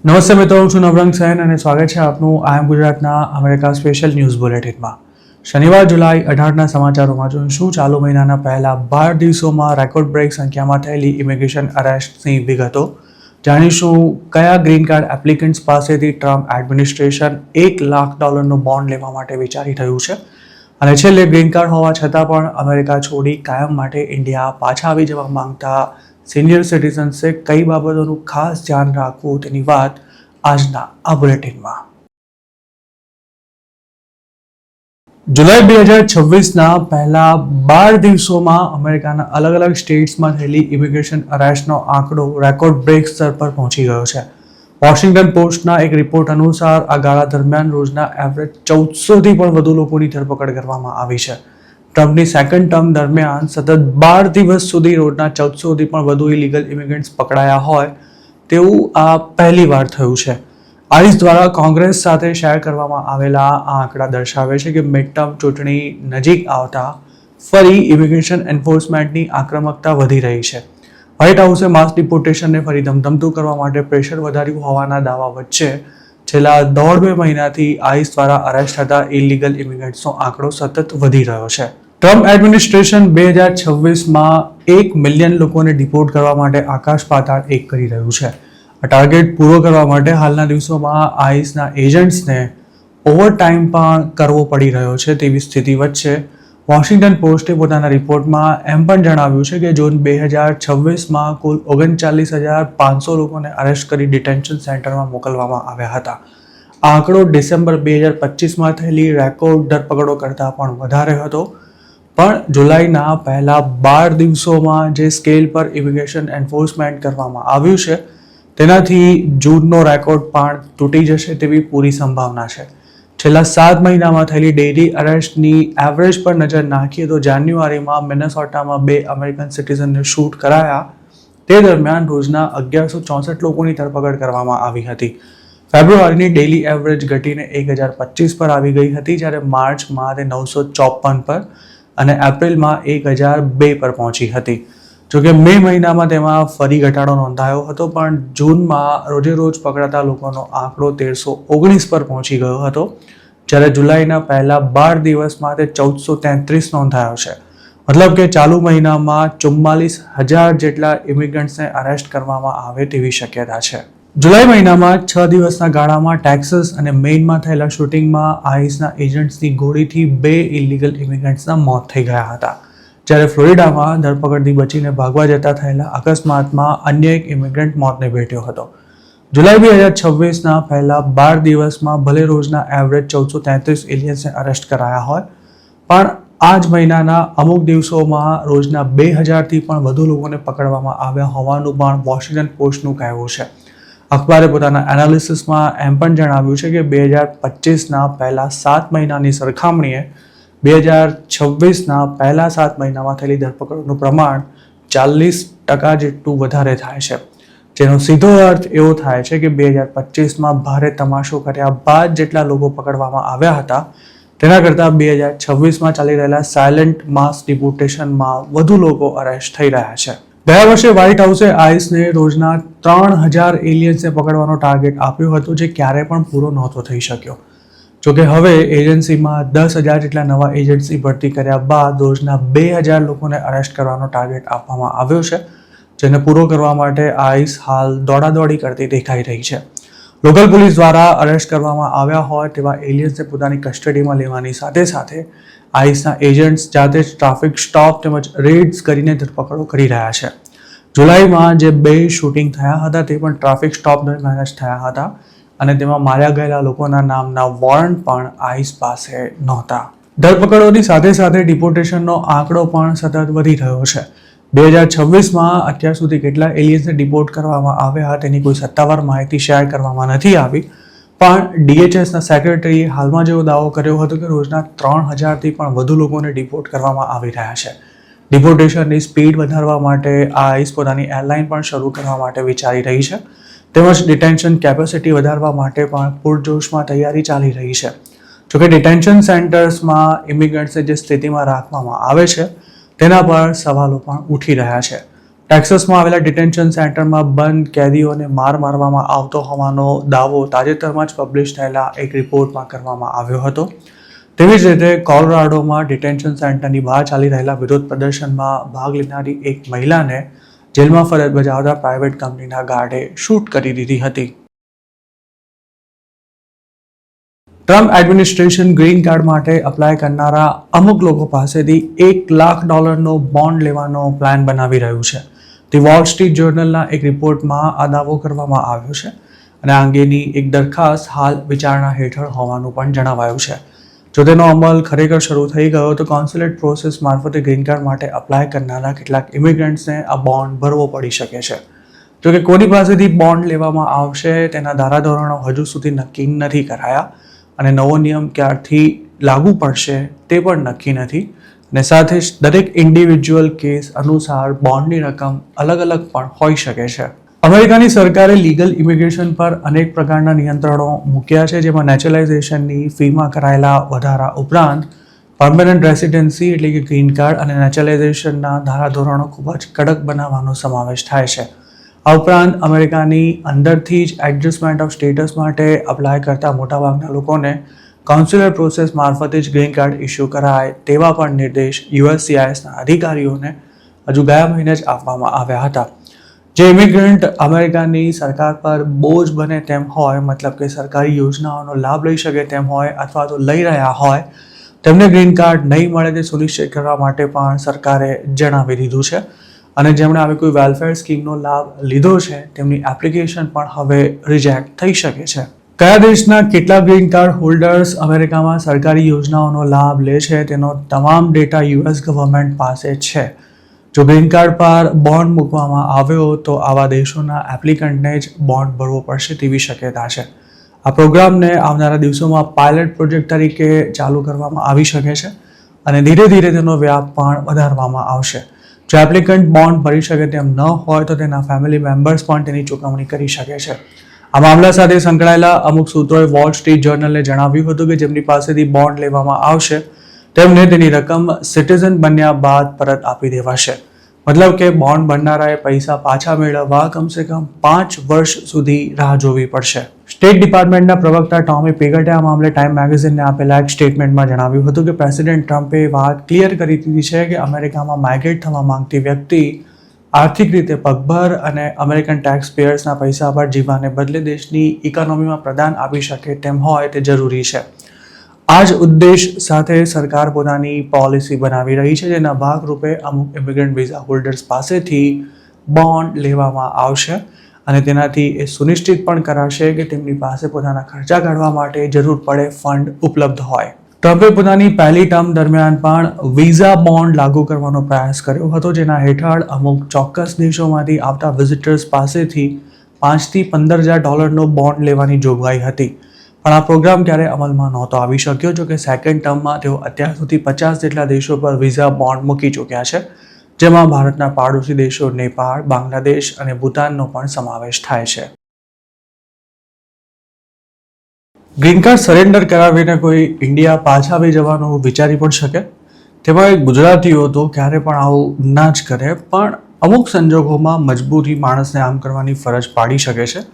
નમસ્તે મિત્રો, હું છું નવરંગ સૈન અને સ્વાગત છે આપનું આઈ ગુજરાતના અમેરિકા સ્પેશિયલ ન્યૂઝ બુલેટિનમાં। શનિવાર જુલાઈ 18ના સમાચારોમાં જોઈશું ચાલુ મહિનાના પહેલા 12 દિવસોમાં રેકોર્ડ બ્રેક સંખ્યામાં થયેલી ઇમિગ્રેશન અરેસ્ટની વિગતો। જાણીશું કયા ગ્રીન કાર્ડ એપ્લિકન્ટ્સ પાસેથી ટ્રમ્પ એડમિનિસ્ટ્રેશન $1 લાખ બોન્ડ લેવા માટે વિચારી રહ્યું છે અને છેલ્લે ગ્રીન કાર્ડ હોવા છતાં પણ અમેરિકા છોડી કાયમ માટે ઇન્ડિયા પાછા આવી જવા માંગતા સિનિયર સિટીઝન્સે કઈ બાબતોનું ખાસ ધ્યાન રાખવું તેની વાત આજના આ બુલેટિનમાં। જુલાઈ 2026ના પહેલા 12 દિવસોમાં અમેરિકાના અલગ અલગ સ્ટેટ્સમાં થયેલી ઇમિગ્રેશન અરેસ્ટનો આંકડો રેકોર્ડ બ્રેક સ્તર પર પહોંચી ગયો છે। વોશિંગ્ટન પોસ્ટના એક રિપોર્ટ અનુસાર આ ગાળા દરમિયાન રોજના એવરેજ 1400થી પણ વધુ લોકોની ધરપકડ કરવામાં આવી છે। ટ્રમ્પની સેકન્ડ ટર્મ દરમિયાન સતત 12 દિવસ સુધી રોજના 1400થી પણ વધુ ઇલીગલ ઇમિગ્રન્ટ્સ પકડાયા હોય તેવું આ પહેલી વાર થયું છે। આઈસ દ્વારા કોંગ્રેસ સાથે શેર કરવામાં આવેલા આ આંકડા દર્શાવે છે કે મિડ ટર્મ ચૂંટણી નજીક આવતા ફરી ઇમિગ્રેશન એન્ફોર્સમેન્ટની આક્રમકતા વધી રહી છે। વ્હાઇટ હાઉસે માસ ડિપોર્ટેશનને ફરી ધમધમતું કરવા માટે પ્રેશર વધાર્યું હોવાના દાવા વચ્ચે છેલ્લા 1.5-2 મહિનાથી આઈસ દ્વારા અરેસ્ટ થતા ઇલીગલ ઇમિગ્રન્ટ્સનો આંકડો સતત વધી રહ્યો છે। ટ્રમ્પ એડમિનિસ્ટ્રેશન 2026માં 1 મિલિયન લોકોને ડિપોર્ટ કરવા માટે આકાશ પાતાળ એક કરી રહ્યું છે। આ ટાર્ગેટ પૂરો કરવા માટે હાલના દિવસોમાં આઈસના એજન્ટ્સને ઓવરટાઈમ પણ કરવો પડી રહ્યો છે તેવી સ્થિતિ વચ્ચે વોશિંગ્ટન પોસ્ટે પોતાના રિપોર્ટમાં એમ પણ જણાવ્યું છે કે જૂન 2026માં કુલ 39,500 લોકોને અરેસ્ટ કરી ડિટેન્શન સેન્ટરમાં મોકલવામાં આવ્યા હતા। આ આંકડો ડિસેમ્બર 2025માં થયેલી રેકોર્ડ ધરપકડો કરતાં પણ વધારે હતો, પણ જુલાઈના પહેલા 12 દિવસોમાં જે સ્કેલ પર ઇમિગ્રેશન એન્ફોર્સમેન્ટ કરવામાં આવ્યું છે તેનાથી જૂનનો રેકોર્ડ પણ તૂટી જશે તેવી પૂરી સંભાવના છે। છેલ્લા 7 મહિનામાં થયેલી ડેઇલી અરેસ્ટની એવરેજ પર નજર નાખીએ તો જાન્યુઆરીમાં મિનેસોટામાં 2 અમેરિકન સિટીઝનને શૂટ કરાયા તે દરમિયાન રોજના 1164 લોકોની ધરપકડ કરવામાં આવી હતી। ફેબ્રુઆરીની ડેઇલી એવરેજ ઘટીને 1025 પર આવી ગઈ હતી, જ્યારે માર્ચમાં તે 954 પર અને એપ્રિલમાં 1002 પર પહોંચી હતી। જોકે મે મહિનામાં તેમાં ફરી ઘટાડો નોંધાયો હતો, પણ જૂનમાં રોજે રોજ પકડાતા લોકોનો આંકડો 1319 પર પહોંચી ગયો હતો, જ્યારે જુલાઈના પહેલા 12 દિવસમાં તે 1433 નોંધાયો છે। મતલબ કે ચાલુ મહિનામાં 44,000 જેટલા ઇમિગ્રન્ટ્સને અરેસ્ટ કરવામાં આવે તેવી શક્યતા છે। જુલાઈ મહિનામાં 6 દિવસના ગાળામાં ટેક્સાસ અને મેઇનમાં થયેલા શૂટિંગમાં આઈસના એજન્ટ્સની ગોળીથી 2 ઇલીગલ ઇમિગ્રન્ટ્સના મોત થઈ ગયા હતા, જ્યારે ફ્લોરિડામાં ધરપકડથી બચીને ભાગવા જતા થયેલા અકસ્માતમાં અન્ય એક ઇમિગ્રન્ટ મોતને ભેટ્યો હતો। જુલાઈ 2026ના પહેલા 12 દિવસમાં ભલે રોજના એવરેજ 1433 એલિયન્સને અરેસ્ટ કરાયા હોય, પણ આ જ મહિનાના અમુક દિવસોમાં રોજના 2000થી પણ વધુ લોકોને પકડવામાં આવ્યા હોવાનું પણ વોશિંગ્ટન પોસ્ટનું કહેવું છે। અખબારે પોતાના એનાલિસિસમાં એમ પણ જણાવ્યું છે કે 2025ના પહેલા 7 મહિનાની સરખામણીએ 2026ના પહેલા 7 મહિનામાં થયેલી ધરપકડોનું પ્રમાણ 40% જેટલું વધારે થાય છે, જેનો સીધો અર્થ એવો થાય છે કે 2025માં ભારે તમાશો કર્યા બાદ જેટલા લોકો પકડવામાં આવ્યા હતા તેના કરતાં 2026માં ચાલી રહેલા સાયલેન્ટ માસ ડિપોર્ટેશનમાં વધુ લોકો અરેસ્ટ થઈ રહ્યા છે। ગયા વર્ષે વ્હાઇટ હાઉસે આઈસને રોજના 3000 એલિયન્સને પકડવાનો ટાર્ગેટ આપ્યો હતો, જે ક્યારે પણ પૂરો નહોતો થઈ શક્યો। જોકે હવે એજન્સીમાં 10,000 જેટલા નવા એજન્ટની ભરતી કર્યા બાદ રોજના 2000 લોકોને અરેસ્ટ કરવાનો ટાર્ગેટ આપવામાં આવ્યો છે, જેને પૂરો કરવા માટે આઈસ હાલ દોડાદોડી કરતી દેખાઈ રહી છે। લોકલ પોલીસ દ્વારા અરેસ્ટ કરવામાં આવ્યા હોય તેવા એલિયન્સને પોતાની કસ્ટડીમાં લેવાની સાથે સાથે આઈસના એજન્ટ્સ જાતે જ ટ્રાફિક સ્ટોપ તેમજ રેડ્સ કરીને ધરપકડો કરી રહ્યા છે। જુલાઈમાં જે 2 શૂટિંગ થયા હતા તે પણ ટ્રાફિક સ્ટોપ દરમિયાન જ થયા હતા અને તેમાં માર્યા ગયેલા લોકોના નામના વોરંટ પણ આઈસ પાસે નહોતા। ધરપકડોની સાથે સાથે ડિપોર્ટેશનનો આંકડો પણ સતત વધી રહ્યો છે। 2026માં અત્યાર સુધી કેટલા એલિયન્સને ડિપોર્ટ કરવામાં આવ્યા તેની કોઈ સત્તાવાર માહિતી શેર કરવામાં નથી આવી, પણ DHSના સેક્રેટરીએ હાલમાં જેવો દાવો કર્યો હતો કે રોજના 3000થી પણ વધુ લોકોને ડિપોર્ટ કરવામાં આવી રહ્યા છે। ડિપોર્ટેશનની સ્પીડ વધારવા માટે આઈસ પોતાની એરલાઇન પણ શરૂ કરવા માટે વિચારી રહી છે, તેમજ ડિટેન્શન કેપેસિટી વધારવા માટે પણ પૂરજોશમાં તૈયારી ચાલી રહી છે। જોકે ડિટેન્શન સેન્ટર્સમાં ઇમિગ્રન્ટ્સને જે સ્થિતિમાં રાખવામાં આવે છે તેના પર સવાલો પણ ઉઠી રહ્યા છે। ટેક્સાસમાં આવેલા ડિટેન્શન સેન્ટરમાં બંધ કેદીઓને મારવામાં આવતો હોવાનો દાવો તાજેતરમાં જ પબ્લિશ થયેલા એક રિપોર્ટમાં કરવામાં આવ્યો હતો. તેવી જ રીતે કોલોરાડોમાં ડિટેન્શન સેન્ટરની બહાર ચાલી રહેલા વિરોધ પ્રદર્શનમાં ભાગ લેનારી એક મહિલાને જેલમાં ફરજ બજાવતા પ્રાઇવેટ કંપનીના ગાર્ડે શૂટ કરી દીધી હતી. ટ્રમ્પ એડમિનિસ્ટ્રેશન ગ્રીન કાર્ડ માટે અપ્લાય કરનારા અમુક લોકો પાસેથી $1 લાખ બોન્ડ લેવાનો પ્લાન બનાવી રહ્યું છે. ધી વોલ સ્ટ્રીટ જર્નલના એક રિપોર્ટમાં આ દાવો કરવામાં આવ્યો છે અને આ અંગેની એક દરખાસ્ત હાલ વિચારણા હેઠળ હોવાનું પણ જણાવાયું છે. જો તેનો અમલ ખરેખર શરૂ થઈ ગયો તો કોન્સ્યુલેટ પ્રોસેસ મારફતે ગ્રીન કાર્ડ માટે અપ્લાય કરનારા કેટલાક ઇમિગ્રન્ટ્સને આ બોન્ડ ભરવો પડી શકે છે. જોકે કોની પાસેથી બોન્ડ લેવામાં આવશે તેના ધારાધોરણો હજુ સુધી નક્કી નથી કરાયા અને નવો નિયમ ક્યારથી લાગુ પડશે તે પણ નક્કી નથી અને સાથે જ દરેક ઇન્ડિવિજ્યુઅલ કેસ અનુસાર બોન્ડની રકમ અલગ અલગ પણ હોઈ શકે છે. અમેરિકાની સરકારે લીગલ ઇમિગ્રેશન પર અનેક પ્રકારના નિયંત્રણો મૂક્યા છે, જેમાં નેચરલાઇઝેશનની ફીમાં કરાયેલા વધારા ઉપરાંત પરમેનન્ટ રેસિડેન્સી એટલે કે ગ્રીન કાર્ડ અને નેચરલાઇઝેશનના ધારાધોરણો ખૂબ જ કડક બનાવવાનો સમાવેશ થાય છે. આ ઉપરાંત અમેરિકાની અંદરથી જ એડજસ્ટમેન્ટ ઓફ સ્ટેટસ માટે અપ્લાય કરતા મોટાભાગના લોકોને કોન્સ્યુલર પ્રોસેસ મારફતે જ ગ્રીન કાર્ડ ઇસ્યુ કરાય તેવા પણ નિર્દેશ USCISના અધિકારીઓને હજુ ગયા મહિને જ આપવામાં આવ્યા હતા. જે ઇમિગ્રન્ટ અમેરિકાની સરકાર પર બોજ બને તેમ હોય, મતલબ કે સરકારી યોજનાઓનો લાભ લઈ શકે તેમ હોય અથવા તો લઈ રહ્યા હોય, તેમને ગ્રીન કાર્ડ નહીં મળે તે સુનિશ્ચિત કરવા માટે પણ સરકારે જણાવી દીધું છે અને જેમણે આવી કોઈ વેલફેર સ્કીમનો લાભ લીધો છે તેમની એપ્લિકેશન પણ હવે રિજેક્ટ થઈ શકે છે. કયા દેશના કેટલા ગ્રીન કાર્ડ હોલ્ડર્સ અમેરિકામાં સરકારી યોજનાઓનો લાભ લે છે તેનો તમામ ડેટા US ગવર્મેન્ટ પાસે છે. જો ગ્રીન કાર્ડ પર બોન્ડ મૂકવામાં આવ્યો તો આવા દેશોના એપ્લિકન્ટને જ બોન્ડ ભરવો પડશે તેવી શક્યતા છે. આ પ્રોગ્રામને આવનારા દિવસોમાં પાયલટ પ્રોજેક્ટ તરીકે ચાલુ કરવામાં આવી શકે છે અને ધીરે ધીરે તેનો વ્યાપ પણ વધારવામાં આવશે. જો એપ્લિકન્ટ બોન્ડ ભરી શકે તેમ ન હોય તો તેના ફેમિલી મેમ્બર્સ પણ તેની ચૂકવણી કરી શકે છે. આ મામલા સાથે સંકળાયેલા અમુક સૂત્રોએ વોલ સ્ટ્રીટ જર્નલને જણાવ્યું હતું કે જેમની પાસેથી બોન્ડ લેવામાં આવશે તેમને તેની રકમ સિટીઝન બન્યા બાદ પરત આપી દેવાશે. મતલબ કે બોન્ડ ભરનારાએ પૈસા પાછા મેળવવા કમસે કમ 5 વર્ષ સુધી રાહ જોવી પડશે. સ્ટેટ ડિપાર્ટમેન્ટના પ્રવક્તા ટોમી પેગટે આ મામલે ટાઈમ મેગેઝિનને આપેલા એક સ્ટેટમેન્ટમાં જણાવ્યું હતું કે પ્રેસિડેન્ટ ટ્રમ્પે વાત ક્લિયર કરી દીધી છે કે અમેરિકામાં માઇગ્રેટ થવા માંગતી વ્યક્તિ આર્થિક રીતે પગભર અને અમેરિકન ટેક્સ પેયર્સના પૈસા પર જીવવાને બદલે દેશની ઇકોનોમીમાં પ્રદાન આપી શકે તેમ હોય તે જરૂરી છે. આ જ ઉદ્દેશ સાથે સરકાર પોતાની પોલિસી બનાવી રહી છે, જેના ભાગરૂપે અમુક ઇમિગ્રન્ટ વિઝા હોલ્ડર્સ પાસેથી બોન્ડ લેવામાં આવશે અને તેનાથી એ સુનિશ્ચિત પણ કરાશે કે તેમની પાસે પોતાના ખર્ચા કાઢવા માટે જરૂર પડે ફંડ ઉપલબ્ધ હોય. ટ્રમ્પે પોતાની પહેલી ટર્મ દરમિયાન પણ વિઝા બોન્ડ લાગુ કરવાનો પ્રયાસ કર્યો હતો, જેના હેઠળ અમુક ચોક્કસ દેશોમાંથી આવતા વિઝિટર્સ પાસેથી $5,000 થી $15,000 બોન્ડ લેવાની જોગવાઈ હતી. પણ આ પ્રોગ્રામ ક્યારે અમલમાં નહોતો આવી શક્યો. જો કે સેકન્ડ ટર્મમાં તેઓ અત્યાર સુધી 50 જેટલા દેશો પર વિઝા બોન્ડ મૂકી ચૂક્યા છે, જેમાં ભારતના પાડોશી દેશો નેપાળ, બાંગ્લાદેશ અને ભૂતાનનો પણ સમાવેશ થાય છે. ગ્રીન કાર્ડ સરેન્ડર કરાવીને કોઈ ઇન્ડિયા પાછા આવી જવાનું વિચારી પણ શકે. તેમાં ગુજરાતીઓ તો ક્યારે પણ આવું ના જ કરે, પણ અમુક સંજોગોમાં મજબૂરી માણસને આમ કરવાની ફરજ પાડી શકે છે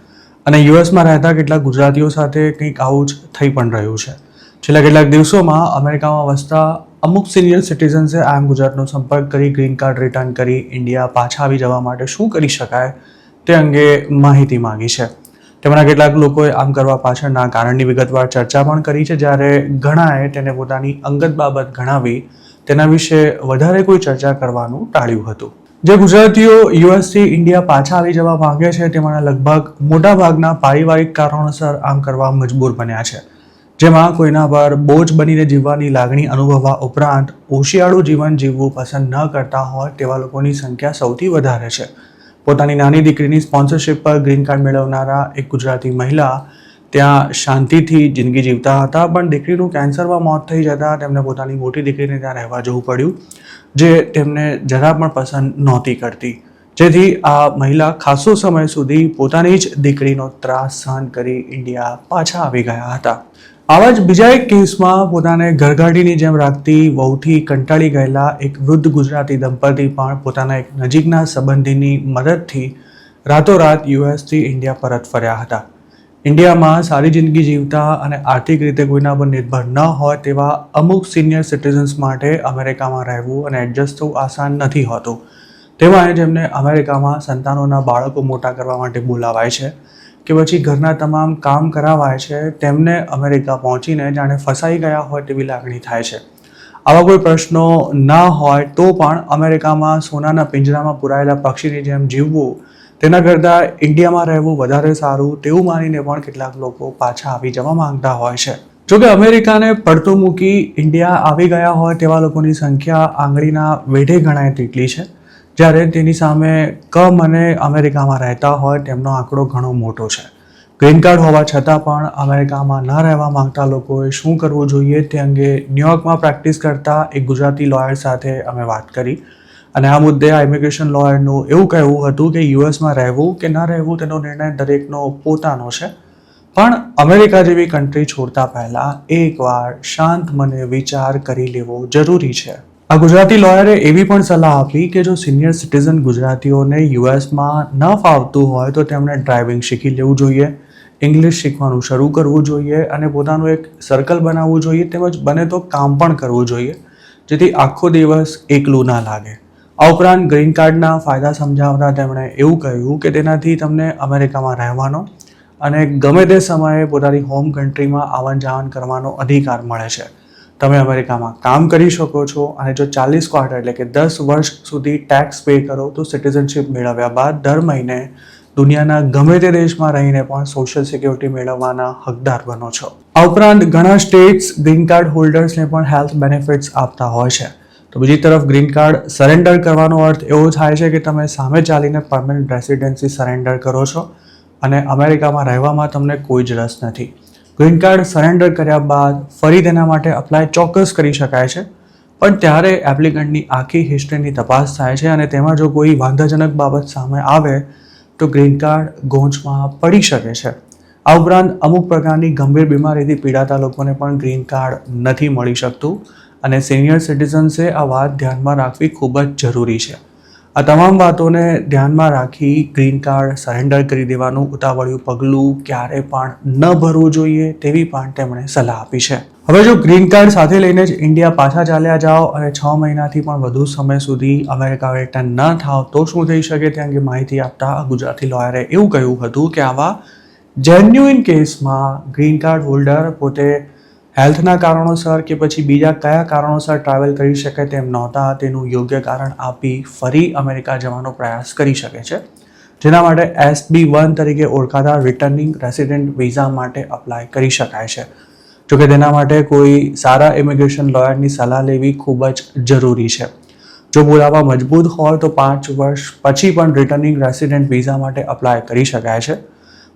અને યુએસમાં રહેતા કેટલાક ગુજરાતીઓ સાથે કંઈક આવું જ થઈ પણ રહ્યું છે. છેલ્લા કેટલાક દિવસોમાં અમેરિકામાં વસતા અમુક સિનિયર સિટીઝન્સે આમ ગુજરાતનો સંપર્ક કરી ગ્રીન કાર્ડ રિટર્ન કરી ઇન્ડિયા પાછા આવી જવા માટે શું કરી શકાય તે અંગે માહિતી માંગી છે. તેમના કેટલાક લોકોએ આમ કરવા પાછળના કારણની વિગતવાર ચર્ચા પણ કરી છે, જ્યારે ઘણાએ તેને પોતાની અંગત બાબત ગણાવી તેના વિશે વધારે કોઈ ચર્ચા કરવાનું ટાળ્યું હતું. જે ગુજરાતીઓ યુએસથી ઇન્ડિયા પાછા આવી જવા માંગે છે તેમાંના લગભગ મોટાભાગના પારિવારિક કારણોસર આમ કરવા મજબૂર બન્યા છે, જેમાં કોઈના પર બોજ બનીને જીવવાની લાગણી અનુભવવા ઉપરાંત ઓશિયાળું જીવન જીવવું પસંદ ન કરતા હોય તેવા લોકોની સંખ્યા સૌથી વધારે છે. પોતાની નાની દીકરીની સ્પોન્સરશિપ પર ગ્રીન કાર્ડ મેળવનારા એક ગુજરાતી મહિલા ત્યાં શાંતિથી જિંદગી જીવતા હતા, પણ દીકરીનું કેન્સરમાં મોત થઈ જતાં તેમને પોતાની મોટી દીકરીને ત્યાં રહેવા જવું પડ્યું, જે તેમને જરા પણ પસંદ નહોતી કરતી. જેથી આ મહિલા ખાસો સમય સુધી પોતાની જ દીકરીનો ત્રાસ સહન કરી ઇન્ડિયા પાછા આવી ગયા હતા. આવા જ બીજા એક કેસમાં પોતાને ઘરગાડીની જેમ રાખતી વહુથી કંટાળી ગયેલા એક વૃદ્ધ ગુજરાતી દંપતી પણ પોતાના એક નજીકના સંબંધીની મદદથી રાતોરાત યુએસથી ઇન્ડિયા પરત ફર્યા હતા. ઇન્ડિયામાં સારી જિંદગી જીવતા અને આર્થિક રીતે કોઈના પર નિર્ભર ન હોય તેવા અમુક સિનિયર સિટીઝન્સ માટે અમેરિકામાં રહેવું અને એડજસ્ટ થવું આસાન નથી હોતું. તેમાં જેમને અમેરિકામાં સંતાનોના બાળકો મોટા કરવા માટે બોલાવાય છે કે પછી ઘરના તમામ કામ કરાવાય છે, તેમને અમેરિકા પહોંચીને જાણે ફસાઈ ગયા હોય તેવી લાગણી થાય છે. આવા કોઈ પ્રશ્નો ના હોય તો પણ અમેરિકામાં સોનાના પિંજરામાં પુરાયેલા પક્ષીની જેમ જીવવું તેના કરતાં ઇન્ડિયામાં રહેવું વધારે સારું તેવું માનીને પણ કેટલાક લોકો પાછા આવી જવા માંગતા હોય છે. જોકે અમેરિકાને પડતું મૂકી ઇન્ડિયા આવી ગયા હોય તેવા લોકોની સંખ્યા આંગળીના વેઢે ગણાય તેટલી છે, જ્યારે તેની સામે કમ અને અમેરિકામાં રહેતા હોય તેમનો આંકડો ઘણો મોટો છે. ગ્રીન કાર્ડ હોવા છતાં પણ અમેરિકામાં ન રહેવા માંગતા લોકોએ શું કરવું જોઈએ તે અંગે ન્યૂયોર્કમાં પ્રેક્ટિસ કરતા એક ગુજરાતી લોયર સાથે અમે વાત કરી અને આ મુદ્દે આ ઇમિગ્રેશન લોયરનું એવું કહેવું હતું કે યુએસમાં રહેવું કે ન રહેવું તેનો નિર્ણય દરેકનો પોતાનો છે, પણ અમેરિકા જેવી કન્ટ્રી છોડતા પહેલાં એકવાર શાંત મને વિચાર કરી લેવો જરૂરી છે. આ ગુજરાતી લોયરે એવી પણ સલાહ આપી કે જો સિનિયર સિટીઝન ગુજરાતીઓને યુએસમાં ન ફાવતું હોય તો તેમણે ડ્રાઇવિંગ શીખી લેવું જોઈએ, ઇંગ્લિશ શીખવાનું શરૂ કરવું જોઈએ અને પોતાનું એક સર્કલ બનાવવું જોઈએ, તેમજ બને તો કામ પણ કરવું જોઈએ જેથી આખો દિવસ એકલું ના લાગે. આ ઉપરાંત ગ્રીન કાર્ડના ફાયદા સમજાવતા તેમણે એવું કહ્યું કે તેનાથી તમને અમેરિકામાં રહેવાનો અને ગમે તે સમયે પોતાની હોમ કન્ટ્રીમાં આવન જાવન કરવાનો અધિકાર મળે છે. તમે અમેરિકામાં કામ કરી શકો છો અને જો 40 ક્વાર્ટર એટલે કે 10 વર્ષ સુધી ટેક્સ પે કરો તો સિટીઝનશિપ મેળવ્યા બાદ દર મહિને દુનિયાના ગમે તે દેશમાં રહીને પણ સોશિયલ સિક્યોરિટી મેળવવાના હકદાર બનો છો. આ ઉપરાંત ઘણા સ્ટેટ્સ ગ્રીન કાર્ડ હોલ્ડર્સને પણ હેલ્થ બેનિફિટ્સ આપતા હોય છે. તો બીજી તરફ ગ્રીન કાર્ડ સરેન્ડર કરવાનો અર્થ એવો થાય છે કે તમે સામે ચાલીને પરમનન્ટ રેસિડેન્સી સરેન્ડર કરો છો અને અમેરિકામાં રહેવામાં તમને કોઈ જ રસ નથી. ગ્રીન કાર્ડ સરેન્ડર કર્યા બાદ ફરી તેના માટે અપ્લાય ચોક્કસ કરી શકાય છે, પણ ત્યારે એપ્લિકન્ટની આખી હિસ્ટ્રીની તપાસ થાય છે અને તેમાં જો કોઈ વાંધાજનક બાબત સામે આવે તો ગ્રીન કાર્ડ ગોંચમાં પડી શકે છે. આ ઉપરાંત અમુક પ્રકારની ગંભીર બીમારીથી પીડાતા લોકોને પણ ગ્રીન કાર્ડ નથી મળી શકતું અને સિનિયર સિટીઝન્સે આ વાત ધ્યાનમાં રાખવી ખૂબ જ જરૂરી છે. આ તમામ વાતોને ધ્યાનમાં રાખી ગ્રીન કાર્ડ સરેન્ડર કરી દેવાનું ઉતાવળિયું પગલું ક્યારે પણ ન ભરવું જોઈએ તેવી પણ તેમણે સલાહ આપી છે. હવે જો ગ્રીન કાર્ડ સાથે લઈને જ ઇન્ડિયા પાછા ચાલ્યા જાઓ અને 6 મહિનાથી પણ વધુ સમય સુધી અમેરિકા રિટર્ન ન થાવ તો શું થઈ શકે તે અંગે માહિતી આપતા ગુજરાતી લોયરે એવું કહ્યું હતું કે આવા જેન્યુઇન કેસમાં ગ્રીન કાર્ડ હોલ્ડર પોતે હેલ્થના કારણોસર કે પછી બીજા કયા કારણોસર ટ્રાવેલ કરી શકે તેમ નહોતા તેનું યોગ્ય કારણ આપી ફરી અમેરિકા જવાનો પ્રયાસ કરી શકે છે, જેના માટે SB1 તરીકે ઓળખાતા રિટર્નિંગ રેસિડેન્ટ વિઝા માટે અપ્લાય કરી શકાય છે. જોકે તેના માટે કોઈ સારા ઇમિગ્રેશન લોયરની સલાહ લેવી ખૂબ જ જરૂરી છે. જો પુરાવા મજબૂત હોય તો 5 વર્ષ પછી પણ રિટર્નિંગ રેસિડેન્ટ વિઝા માટે અપ્લાય કરી શકાય છે,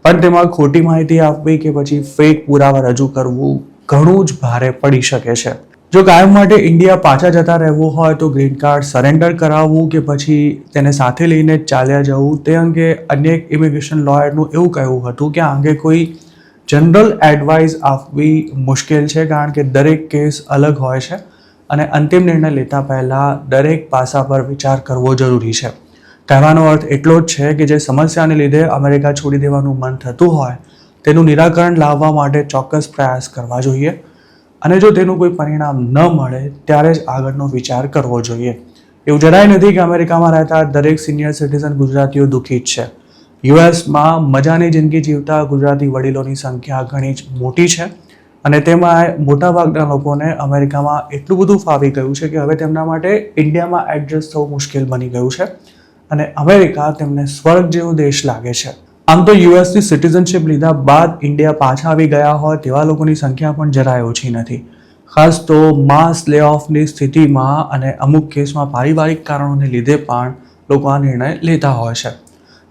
પણ તેમાં ખોટી માહિતી આપવી કે પછી ફેક પુરાવા રજૂ કરવું ઘણું જ ભારે પડી શકે છે. જો કાયમ માટે ઇન્ડિયા પાછા જતા રહેવું હોય તો ગ્રીન કાર્ડ સરેન્ડર કરાવવું કે પછી તેને સાથે લઈને ચાલ્યા જવું તે અંગે અન્ય એક ઇમિગ્રેશન લોયરનું એવું કહેવું હતું કે આ અંગે કોઈ જનરલ એડવાઇસ આપવી મુશ્કેલ છે, કારણ કે દરેક કેસ અલગ હોય છે અને અંતિમ નિર્ણય લેતા પહેલાં દરેક પાસા પર વિચાર કરવો જરૂરી છે. કહેવાનો અર્થ એટલો જ છે કે જે સમસ્યાને લીધે અમેરિકા છોડી દેવાનું મન થતું હોય તેનું નિરાકરણ લાવવા માટે ચોક્કસ પ્રયાસ કરવા જોઈએ અને જો તેનું કોઈ પરિણામ ન મળે ત્યારે જ આગળનો વિચાર કરવો જોઈએ. એવું જરાય નથી કે અમેરિકામાં રહેતા દરેક સિનિયર સિટીઝન ગુજરાતીઓ દુઃખી જ છે. યુએસમાં મજાની જિંદગી જીવતા ગુજરાતી વડીલોની સંખ્યા ઘણી જ મોટી છે અને તેમાં મોટાભાગના લોકોને અમેરિકામાં એટલું બધું ફાવી ગયું છે કે હવે તેમના માટે ઇન્ડિયામાં એડજસ્ટ થવું મુશ્કેલ બની ગયું છે અને અમેરિકા તેમને સ્વર્ગ જેવો દેશ લાગે છે. આમ તો યુએસની સિટીઝનશિપ લીધા બાદ ઇન્ડિયા પાછા આવી ગયા હોય તેવા લોકોની સંખ્યા પણ જરાય ઓછી નથી. ખાસ તો માસ લે ઓફની સ્થિતિમાં અને અમુક કેસમાં પારિવારિક કારણોને લીધે પણ લોકો આ નિર્ણય લેતા હોય છે.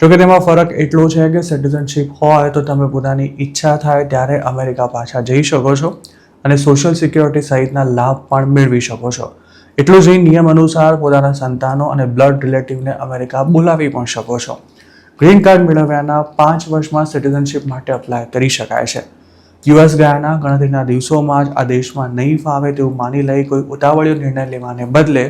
જોકે તેમાં ફરક એટલો છે કે સિટીઝનશિપ હોય તો તમે પોતાની ઈચ્છા થાય ત્યારે અમેરિકા પાછા જઈ શકો છો અને સોશિયલ સિક્યોરિટી સહિતના લાભ પણ મેળવી શકો છો. એટલું જ નિયમ અનુસાર પોતાના સંતાનો અને બ્લડ રિલેટિવને અમેરિકા બોલાવી પણ શકો છો. ગ્રીન કાર્ડ મેળવ્યાના 5 વર્ષમાં સિટીઝનશિપ માટે અપ્લાય કરી શકાય છે. યુએસ ગયાના ગણતરીના દિવસોમાં જ આ દેશમાં નહીં ફાવે તેવું માની લઈ કોઈ ઉતાવળિયો નિર્ણય લેવાને બદલે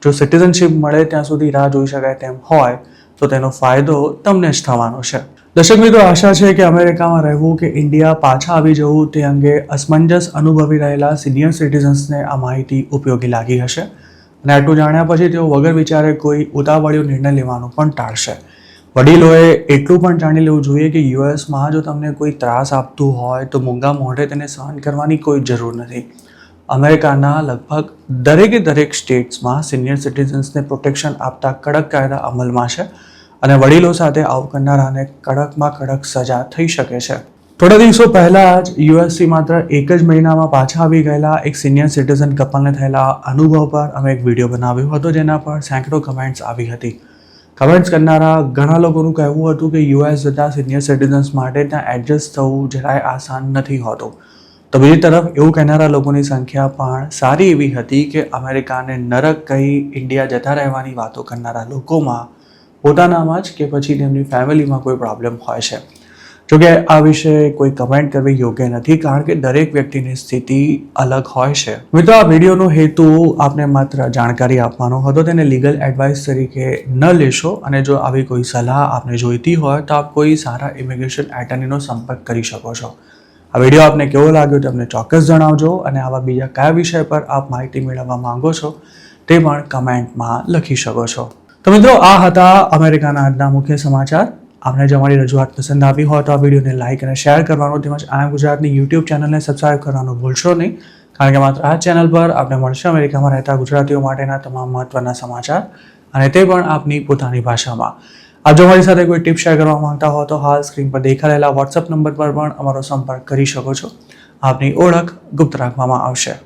જો સિટીઝનશીપ મળે ત્યાં સુધી રાહ જોઈ શકાય તેમ હોય તો તેનો ફાયદો તમને જ થવાનો છે. દર્શક મિત્રો, આશા છે કે અમેરિકામાં રહેવું કે ઇન્ડિયા પાછા આવી જવું તે અંગે અસમંજસ અનુભવી રહેલા સિનિયર સિટીઝન્સને આ માહિતી ઉપયોગી લાગી હશે અને આટલું જાણ્યા પછી તેઓ વગર વિચારે કોઈ ઉતાવળિયો નિર્ણય લેવાનું પણ ટાળશે. વડીલોએ એટલું પણ જાણી લેવું જોઈએ કે યુએસમાં જો તમને કોઈ ત્રાસ આપતું હોય તો મૂંગા મોઢે તેને સહન કરવાની કોઈ જરૂર નથી. અમેરિકાના લગભગ દરેક સ્ટેટ્સમાં સિનિયર સિટીઝન્સને પ્રોટેક્શન આપતા કડક કાયદા અમલમાં છે અને વડીલો સાથે આવું કરનારાને કડકમાં કડક સજા થઈ શકે છે. થોડા દિવસો પહેલા જ યુએસથી માત્ર એક જ મહિનામાં પાછા આવી ગયેલા એક સિનિયર સિટીઝન કપલને થયેલા અનુભવ પર અમે એક વિડીયો બનાવ્યો હતો જેના પર સેંકડો કમેન્ટ્સ આવી હતી. કમેન્ટ્સ કરનારા ઘણા લોકોનું કહેવું હતું કે યુએસ જતા સિનિયર સિટીઝન્સ માટે ત્યાં એડજસ્ટ થવું જરાય આસાન નથી હોતું. તો બીજી તરફ એવું કહેનારા લોકોની સંખ્યા પણ સારી એવી હતી કે અમેરિકાને નરક કહી ઇન્ડિયા જતા રહેવાની વાતો કરનારા લોકોમાં પોતાનામાં જ કે પછી તેમની ફેમિલીમાં કોઈ પ્રોબ્લેમ હોય છે. જોકે આ વિશે કોઈ કમેન્ટ કરવી યોગ્ય નથી કારણ કે દરેક વ્યક્તિની સ્થિતિ અલગ હોય છે. મિત્રો, આ વિડીયોનો હેતુ આપને માત્ર જાણકારી આપવાનો હતો, તેને લીગલ એડવાઇસ તરીકે ન લેશો અને જો આવી કોઈ સલાહ આપને જોઈતી હોય તો આપ કોઈ સારા ઇમિગ્રેશન એટર્નીનો સંપર્ક કરી શકો છો. આ વિડીયો આપને કેવો લાગ્યો તે અમને ચોક્કસ જણાવજો અને આવા બીજા કયા વિષય પર આપ માહિતી મેળવવા માંગો છો તે પણ કમેન્ટમાં લખી શકો છો. તો મિત્રો, આ હતા અમેરિકાના આજના મુખ્ય સમાચાર. આપને જો અમારી રજૂઆત પસંદ આવી હોય તો આ વિડીયોને લાઇક અને શેર કરવાનો તેમજ આઈ એમ ગુજરાતની યુટ્યુબ ચેનલને સબસ્ક્રાઇબ કરવાનું ભૂલશો નહીં કારણ કે માત્ર આ ચેનલ પર આપને મળશે અમેરિકામાં રહેતા ગુજરાતીઓ માટેના તમામ મહત્વના સમાચાર અને તે પણ આપની પોતાની ભાષામાં. આપ જો મારી સાથે કોઈ ટિપ શેર કરવા માંગતા હો તો હાલ સ્ક્રીન પર દેખાડેલા વોટ્સઅપ નંબર પર પણ અમારો સંપર્ક કરી શકો છો. આપની ઓળખ ગુપ્ત રાખવામાં આવશે.